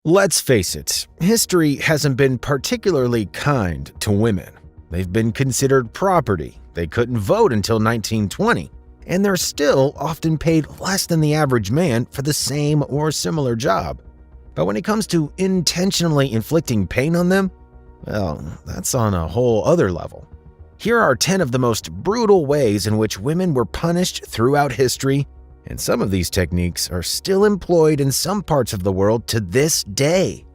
Let's face it, history hasn't been particularly kind to women. They've been considered property, they couldn't vote until 1920, and they're still often paid less than the average man for the same or similar job. But when it comes to intentionally inflicting pain on them, well, that's on a whole other level. Here are 10 of the most brutal ways in which women were punished throughout history, and some of these techniques are still employed in some parts of the world to this day.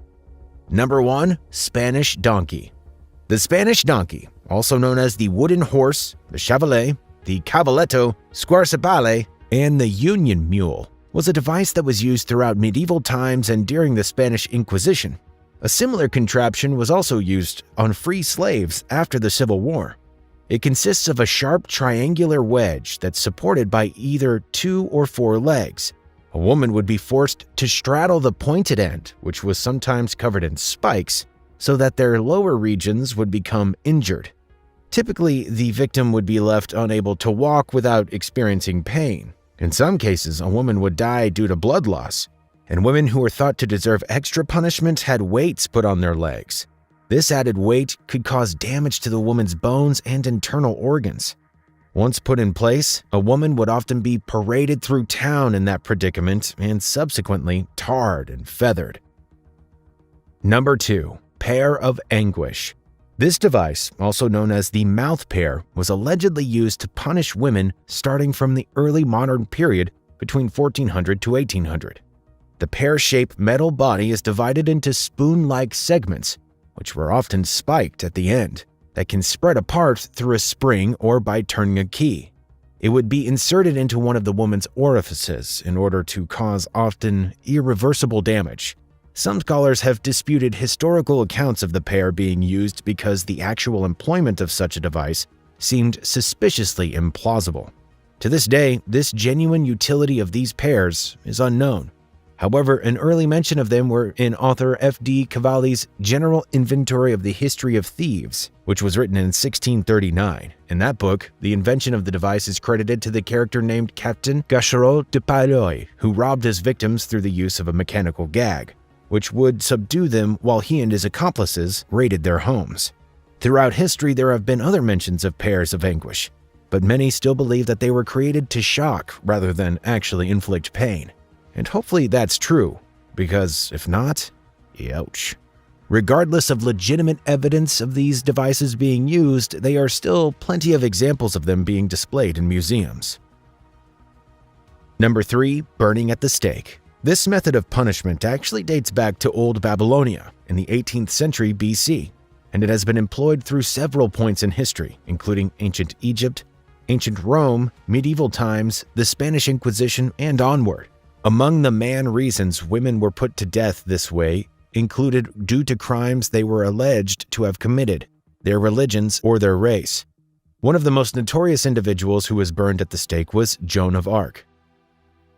Number 1. Spanish donkey. The Spanish donkey, also known as the wooden horse, the chevalet, the cavalletto, squarciapale, and the union mule, was a device that was used throughout medieval times and during the Spanish Inquisition. A similar contraption was also used on free slaves after the Civil War. It consists of a sharp triangular wedge that's supported by either 2 or 4 legs. A woman would be forced to straddle the pointed end, which was sometimes covered in spikes, so that their lower regions would become injured. Typically, the victim would be left unable to walk without experiencing pain. In some cases, a woman would die due to blood loss, and women who were thought to deserve extra punishment had weights put on their legs. This added weight could cause damage to the woman's bones and internal organs. Once put in place, a woman would often be paraded through town in that predicament and subsequently tarred and feathered. Number 2. Pear of anguish. This device, also known as the mouth pear, was allegedly used to punish women starting from the early modern period between 1400 to 1800. The pear-shaped metal body is divided into spoon-like segments, which were often spiked at the end, that can spread apart through a spring or by turning a key. It would be inserted into one of the woman's orifices in order to cause often irreversible damage. Some scholars have disputed historical accounts of the pear being used because the actual employment of such a device seemed suspiciously implausible. To this day, this genuine utility of these pears is unknown. However, an early mention of them were in author F.D. Cavalli's General Inventory of the History of Thieves, which was written in 1639. In that book, the invention of the device is credited to the character named Captain Gachereau de Pailloy, who robbed his victims through the use of a mechanical gag, which would subdue them while he and his accomplices raided their homes. Throughout history, there have been other mentions of pears of anguish, but many still believe that they were created to shock rather than actually inflict pain. And hopefully that's true, because if not, ouch. Regardless of legitimate evidence of these devices being used, there are still plenty of examples of them being displayed in museums. Number 3. Burning at the stake. This method of punishment actually dates back to Old Babylonia in the 18th century BC, and it has been employed through several points in history, including ancient Egypt, ancient Rome, medieval times, the Spanish Inquisition, and onward. Among the main reasons women were put to death this way included due to crimes they were alleged to have committed, their religions, or their race. One of the most notorious individuals who was burned at the stake was Joan of Arc.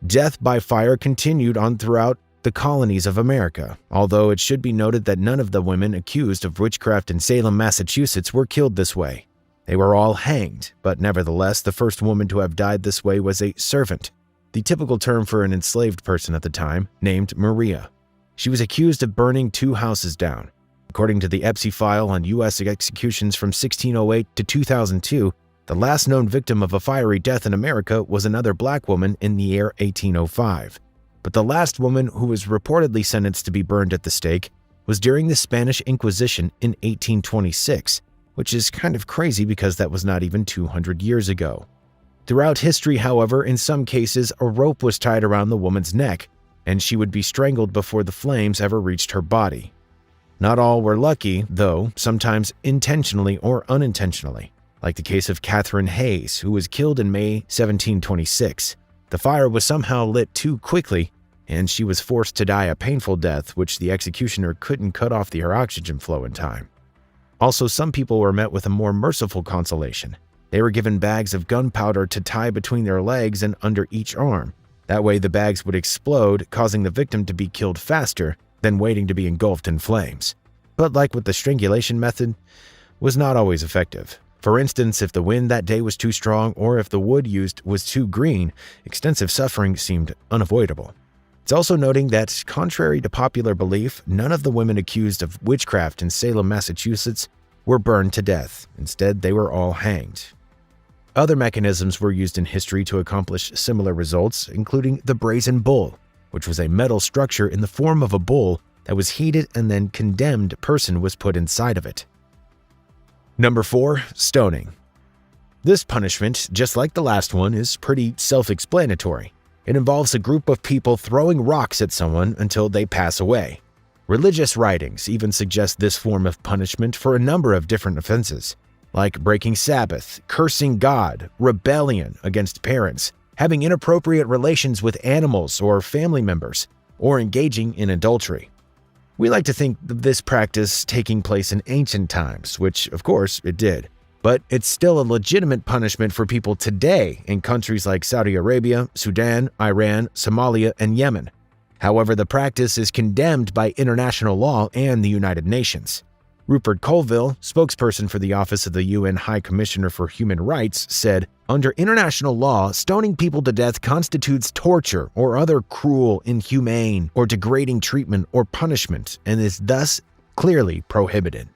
Death by fire continued on throughout the colonies of America, although it should be noted that none of the women accused of witchcraft in Salem, Massachusetts were killed this way. They were all hanged, but nevertheless, the first woman to have died this way was a servant, the typical term for an enslaved person at the time, named Maria. She was accused of burning 2 houses down. According to the Epsy file on U.S. executions from 1608 to 2002, the last known victim of a fiery death in America was another black woman in the year 1805. But the last woman who was reportedly sentenced to be burned at the stake was during the Spanish Inquisition in 1826, which is kind of crazy because that was not even 200 years ago. Throughout history, however, in some cases, a rope was tied around the woman's neck, and she would be strangled before the flames ever reached her body. Not all were lucky, though, sometimes intentionally or unintentionally, like the case of Catherine Hayes, who was killed in May 1726. The fire was somehow lit too quickly, and she was forced to die a painful death, which the executioner couldn't cut off her oxygen flow in time. Also, some people were met with a more merciful consolation. They were given bags of gunpowder to tie between their legs and under each arm. That way the bags would explode, causing the victim to be killed faster than waiting to be engulfed in flames. But like with the strangulation method, was not always effective. For instance, if the wind that day was too strong or if the wood used was too green, extensive suffering seemed unavoidable. It's also noting that, contrary to popular belief, none of the women accused of witchcraft in Salem, Massachusetts, were burned to death. Instead, they were all hanged. Other mechanisms were used in history to accomplish similar results, including the brazen bull, which was a metal structure in the form of a bull that was heated and then condemned person was put inside of it. Number 4. Stoning. This punishment, just like the last one, is pretty self-explanatory. It involves a group of people throwing rocks at someone until they pass away. Religious writings even suggest this form of punishment for a number of different offenses, like breaking Sabbath, cursing God, rebellion against parents, having inappropriate relations with animals or family members, or engaging in adultery. We like to think of this practice taking place in ancient times, which, of course, it did. But it's still a legitimate punishment for people today in countries like Saudi Arabia, Sudan, Iran, Somalia, and Yemen. However, the practice is condemned by international law and the United Nations. Rupert Colville, spokesperson for the Office of the UN High Commissioner for Human Rights, said, "Under international law, stoning people to death constitutes torture or other cruel, inhumane, or degrading treatment or punishment and is thus clearly prohibited."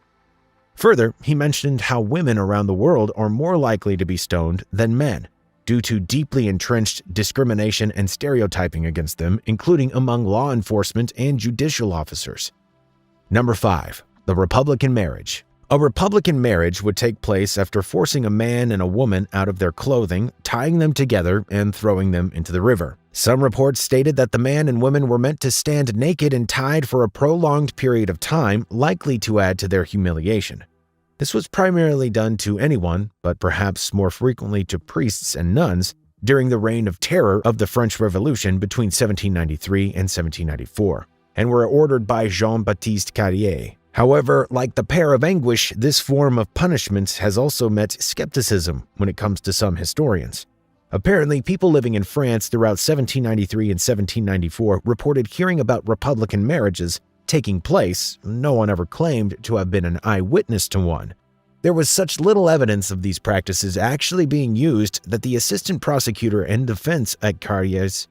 Further, he mentioned how women around the world are more likely to be stoned than men, due to deeply entrenched discrimination and stereotyping against them, including among law enforcement and judicial officers. Number 5. The Republican marriage. A Republican marriage would take place after forcing a man and a woman out of their clothing, tying them together, and throwing them into the river. Some reports stated that the man and woman were meant to stand naked and tied for a prolonged period of time, likely to add to their humiliation. This was primarily done to anyone, but perhaps more frequently to priests and nuns, during the reign of terror of the French Revolution between 1793 and 1794, and were ordered by Jean-Baptiste Carrier. However, like the pair of anguish, this form of punishment has also met skepticism when it comes to some historians. Apparently, people living in France throughout 1793 and 1794 reported hearing about Republican marriages taking place. No one ever claimed to have been an eyewitness to one. There was such little evidence of these practices actually being used that the assistant prosecutor and defense at Carrier's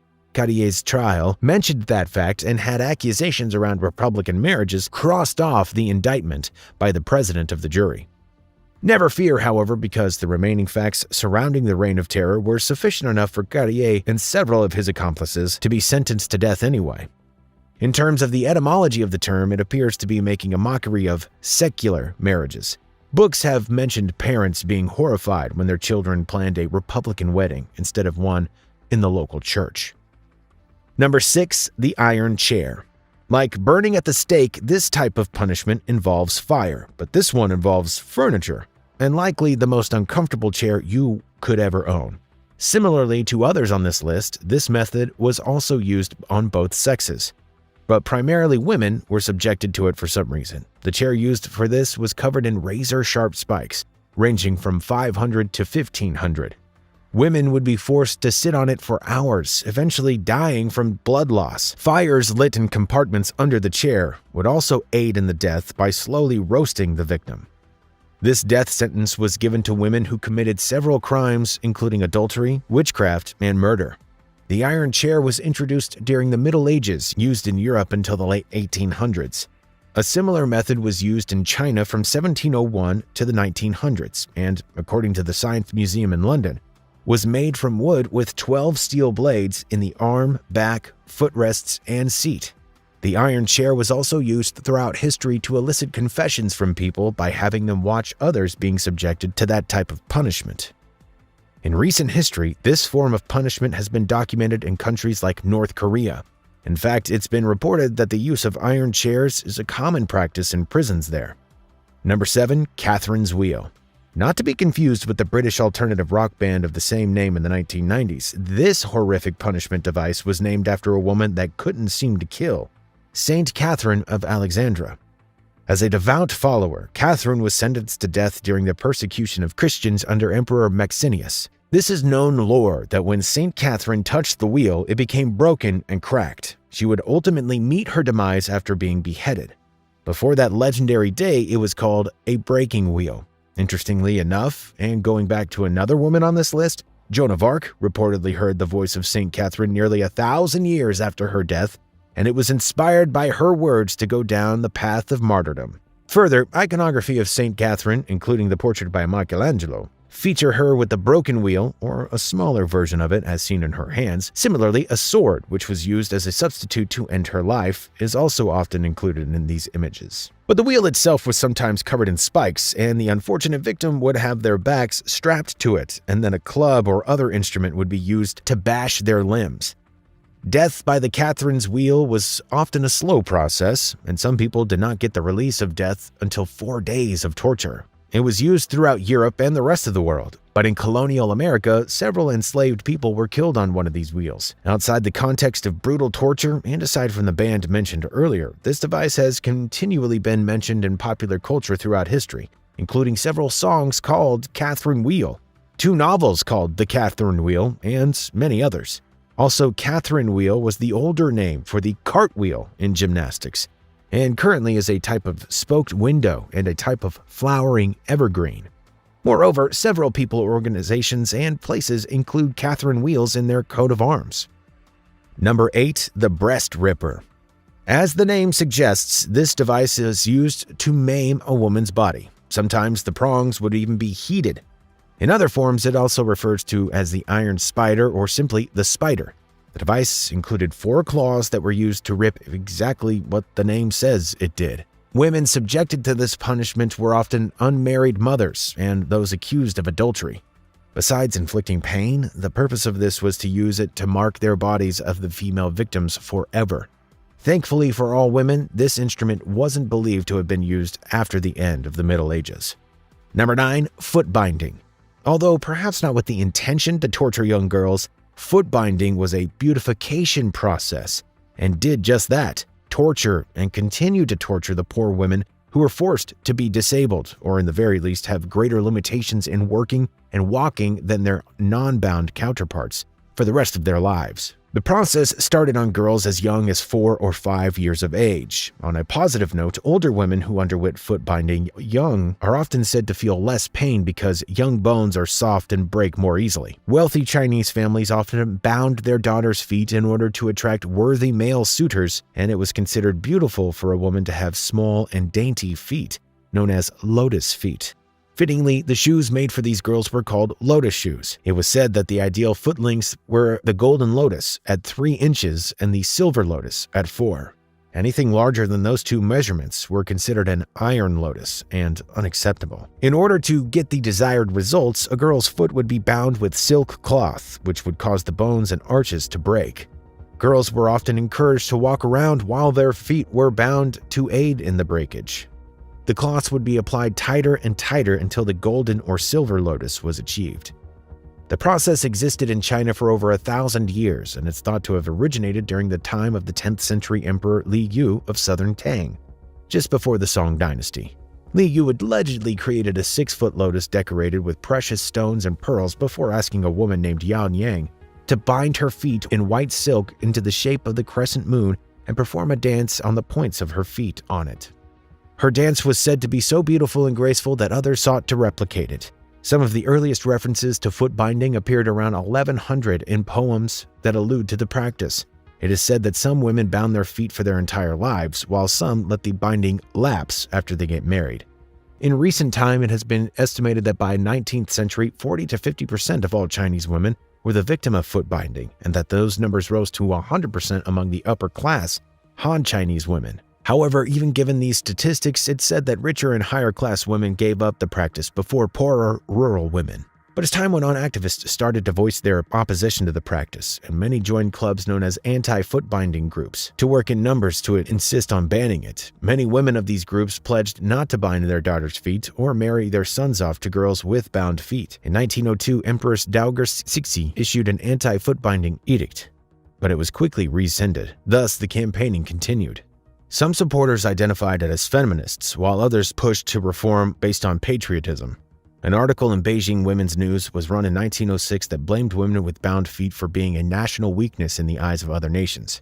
trial mentioned that fact and had accusations around Republican marriages crossed off the indictment by the president of the jury. Never fear, however, because the remaining facts surrounding the Reign of Terror were sufficient enough for Carrier and several of his accomplices to be sentenced to death anyway. In terms of the etymology of the term, it appears to be making a mockery of secular marriages. Books have mentioned parents being horrified when their children planned a Republican wedding instead of one in the local church. Number 6. The iron chair. Like burning at the stake, this type of punishment involves fire, but this one involves furniture, and likely the most uncomfortable chair you could ever own. Similarly to others on this list, this method was also used on both sexes, but primarily women were subjected to it for some reason. The chair used for this was covered in razor-sharp spikes, ranging from 500 to 1,500. Women would be forced to sit on it for hours, eventually dying from blood loss. Fires lit in compartments under the chair would also aid in the death by slowly roasting the victim. This death sentence was given to women who committed several crimes, including adultery, witchcraft, and murder. The iron chair was introduced during the Middle Ages, used in Europe until the late 1800s. A similar method was used in China from 1701 to the 1900s, and, according to the Science Museum in London, was made from wood with 12 steel blades in the arm, back, footrests, and seat. The iron chair was also used throughout history to elicit confessions from people by having them watch others being subjected to that type of punishment. In recent history, this form of punishment has been documented in countries like North Korea. In fact, it's been reported that the use of iron chairs is a common practice in prisons there. Number 7. Catherine's Wheel. Not to be confused with the British alternative rock band of the same name in the 1990s, this horrific punishment device was named after a woman that couldn't seem to kill, Saint Catherine of Alexandria. As a devout follower, Catherine was sentenced to death during the persecution of Christians under Emperor Maxentius. This is known lore that when Saint Catherine touched the wheel, it became broken and cracked. She would ultimately meet her demise after being beheaded. Before that legendary day, it was called a breaking wheel. Interestingly enough, and going back to another woman on this list, Joan of Arc reportedly heard the voice of St. Catherine nearly 1,000 years after her death, and it was inspired by her words to go down the path of martyrdom. Further, iconography of St. Catherine, including the portrait by Michelangelo, feature her with the broken wheel, or a smaller version of it as seen in her hands. Similarly, a sword, which was used as a substitute to end her life, is also often included in these images. But the wheel itself was sometimes covered in spikes, and the unfortunate victim would have their backs strapped to it, and then a club or other instrument would be used to bash their limbs. Death by the Catherine's wheel was often a slow process, and some people did not get the release of death until 4 days of torture. It was used throughout Europe and the rest of the world, but in colonial America, several enslaved people were killed on one of these wheels. Outside the context of brutal torture, and aside from the band mentioned earlier, this device has continually been mentioned in popular culture throughout history, including several songs called Catherine Wheel, 2 novels called The Catherine Wheel, and many others. Also, Catherine Wheel was the older name for the cartwheel in gymnastics, and currently is a type of spoked window and a type of flowering evergreen. Moreover, several people, organizations, and places include Catherine wheels in their coat of arms. Number 8. The Breast Ripper. As the name suggests, this device is used to maim a woman's body. Sometimes the prongs would even be heated. In other forms, it also refers to as the iron spider or simply the spider. The device included 4 claws that were used to rip exactly what the name says it did. Women subjected to this punishment were often unmarried mothers and those accused of adultery. Besides inflicting pain, the purpose of this was to use it to mark their bodies of the female victims forever. Thankfully for all women, this instrument wasn't believed to have been used after the end of the Middle Ages. Number 9. Foot binding. Although perhaps not with the intention to torture young girls, foot binding was a beautification process and did just that, torture and continue to torture the poor women who were forced to be disabled or in the very least have greater limitations in working and walking than their non-bound counterparts for the rest of their lives. The process started on girls as young as 4 or 5 years of age. On a positive note, older women who underwent foot binding young are often said to feel less pain because young bones are soft and break more easily. Wealthy Chinese families often bound their daughters' feet in order to attract worthy male suitors, and it was considered beautiful for a woman to have small and dainty feet, known as lotus feet. Fittingly, the shoes made for these girls were called lotus shoes. It was said that the ideal foot lengths were the golden lotus at 3 inches and the silver lotus at 4. Anything larger than those 2 measurements were considered an iron lotus and unacceptable. In order to get the desired results, a girl's foot would be bound with silk cloth, which would cause the bones and arches to break. Girls were often encouraged to walk around while their feet were bound to aid in the breakage. The cloths would be applied tighter and tighter until the golden or silver lotus was achieved. The process existed in China for over 1,000 years, and it's thought to have originated during the time of the 10th century Emperor Li Yu of southern Tang, just before the Song dynasty. Li Yu allegedly created a 6-foot lotus decorated with precious stones and pearls before asking a woman named Yan Yang to bind her feet in white silk into the shape of the crescent moon and perform a dance on the points of her feet on it. Her dance was said to be so beautiful and graceful that others sought to replicate it. Some of the earliest references to foot binding appeared around 1100 in poems that allude to the practice. It is said that some women bound their feet for their entire lives, while some let the binding lapse after they get married. In recent time, it has been estimated that by 19th century, 40 to 50% of all Chinese women were the victim of foot binding, and that those numbers rose to 100% among the upper class Han Chinese women. However, even given these statistics, it's said that richer and higher class women gave up the practice before poorer rural women. But as time went on, activists started to voice their opposition to the practice, and many joined clubs known as anti-foot binding groups to work in numbers to insist on banning it. Many women of these groups pledged not to bind their daughters' feet or marry their sons off to girls with bound feet. In 1902, Empress Dowager Cixi issued an anti-foot binding edict, but it was quickly rescinded. Thus, the campaigning continued. Some supporters identified it as feminists, while others pushed to reform based on patriotism. An article in Beijing Women's News was run in 1906 that blamed women with bound feet for being a national weakness in the eyes of other nations.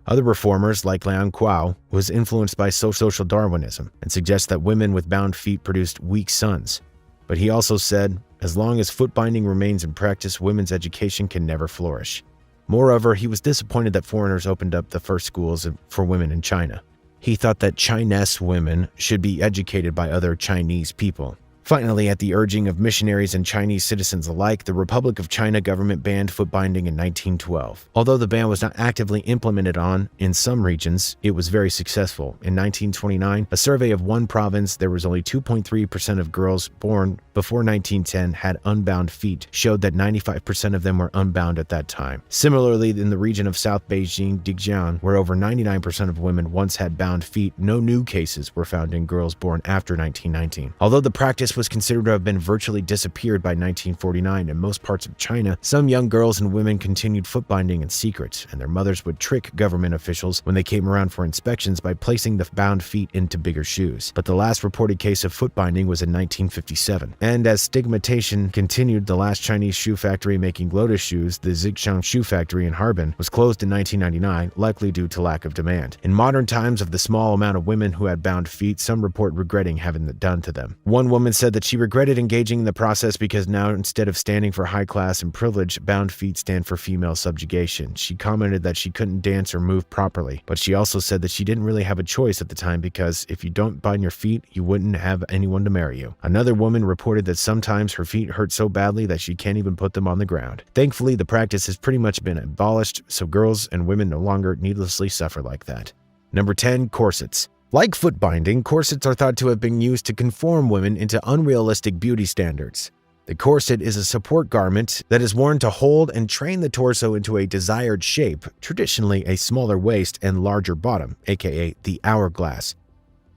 Other reformers, like Liang Kuo, was influenced by social Darwinism and suggests that women with bound feet produced weak sons. But he also said, as long as foot binding remains in practice, women's education can never flourish. Moreover, he was disappointed that foreigners opened up the first schools for women in China. He thought that Chinese women should be educated by other Chinese people. Finally, at the urging of missionaries and Chinese citizens alike, the Republic of China government banned foot binding in 1912. Although the ban was not actively implemented in some regions, it was very successful. In 1929, a survey of one province, there was only 2.3% of girls born before 1910 had unbound feet, showed that 95% of them were unbound at that time. Similarly, in the region of South Beijing, Dijiang, where over 99% of women once had bound feet, no new cases were found in girls born after 1919. Although the practice was considered to have been virtually disappeared by 1949 in most parts of China, some young girls and women continued foot binding in secret, and their mothers would trick government officials when they came around for inspections by placing the bound feet into bigger shoes. But the last reported case of foot binding was in 1957. And as stigmatization continued, the last Chinese shoe factory making lotus shoes, the Zhixiang Shoe Factory in Harbin, was closed in 1999, likely due to lack of demand. In modern times, of the small amount of women who had bound feet, some report regretting having it done to them. One woman said that she regretted engaging in the process because now, instead of standing for high class and privilege, bound feet stand for female subjugation. She commented that she couldn't dance or move properly, but she also said that she didn't really have a choice at the time because if you don't bind your feet, you wouldn't have anyone to marry you. Another woman reported that sometimes her feet hurt so badly that she can't even put them on the ground. Thankfully, the practice has pretty much been abolished, so girls and women no longer needlessly suffer like that. Number 10, corsets. Like foot binding, corsets are thought to have been used to conform women into unrealistic beauty standards. The corset is a support garment that is worn to hold and train the torso into a desired shape, traditionally a smaller waist and larger bottom, aka the hourglass.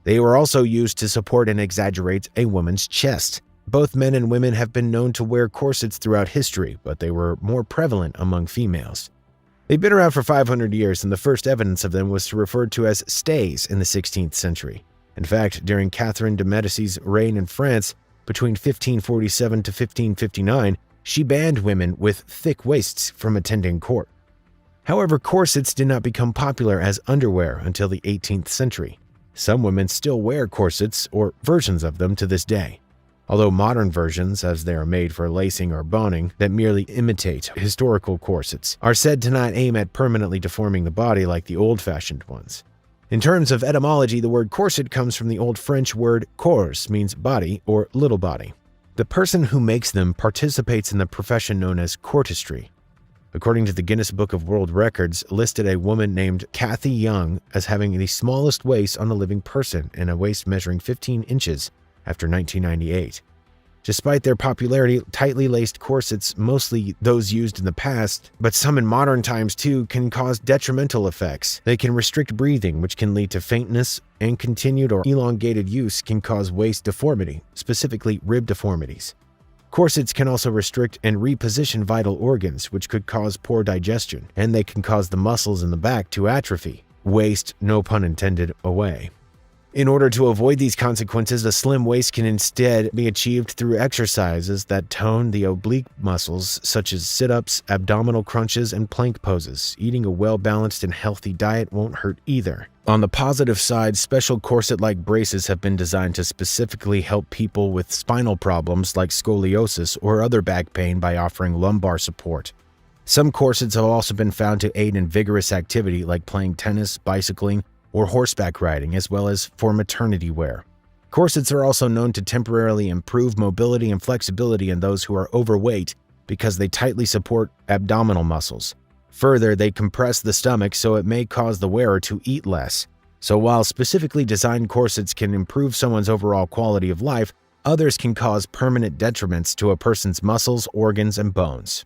They were also used to support and exaggerate a woman's chest. Both men and women have been known to wear corsets throughout history, but they were more prevalent among females. They've been around for 500 years, and the first evidence of them was referred to as stays in the 16th century. In fact, during Catherine de Medicis' reign in France, between 1547 to 1559, she banned women with thick waists from attending court. However, corsets did not become popular as underwear until the 18th century. Some women still wear corsets or versions of them to this day. Although modern versions, as they are made for lacing or boning, that merely imitate historical corsets, are said to not aim at permanently deforming the body like the old-fashioned ones. In terms of etymology, the word corset comes from the Old French word corps, means body or little body. The person who makes them participates in the profession known as courtistry. According to the Guinness Book of World Records, listed a woman named Kathy Young as having the smallest waist on a living person and a waist measuring 15 inches after 1998. Despite their popularity, tightly laced corsets, mostly those used in the past, but some in modern times too, can cause detrimental effects. They can restrict breathing, which can lead to faintness, and continued or elongated use can cause waist deformity, specifically rib deformities. Corsets can also restrict and reposition vital organs, which could cause poor digestion, and they can cause the muscles in the back to atrophy. Waste, no pun intended, away. In order to avoid these consequences, a slim waist can instead be achieved through exercises that tone the oblique muscles, such as sit-ups, abdominal crunches, and plank poses. Eating a well-balanced and healthy diet won't hurt either. On the positive side, special corset-like braces have been designed to specifically help people with spinal problems like scoliosis or other back pain by offering lumbar support. Some corsets have also been found to aid in vigorous activity like playing tennis, bicycling, or horseback riding, as well as for maternity wear. Corsets are also known to temporarily improve mobility and flexibility in those who are overweight because they tightly support abdominal muscles. Further, they compress the stomach, so it may cause the wearer to eat less. So while specifically designed corsets can improve someone's overall quality of life, others can cause permanent detriments to a person's muscles, organs, and bones.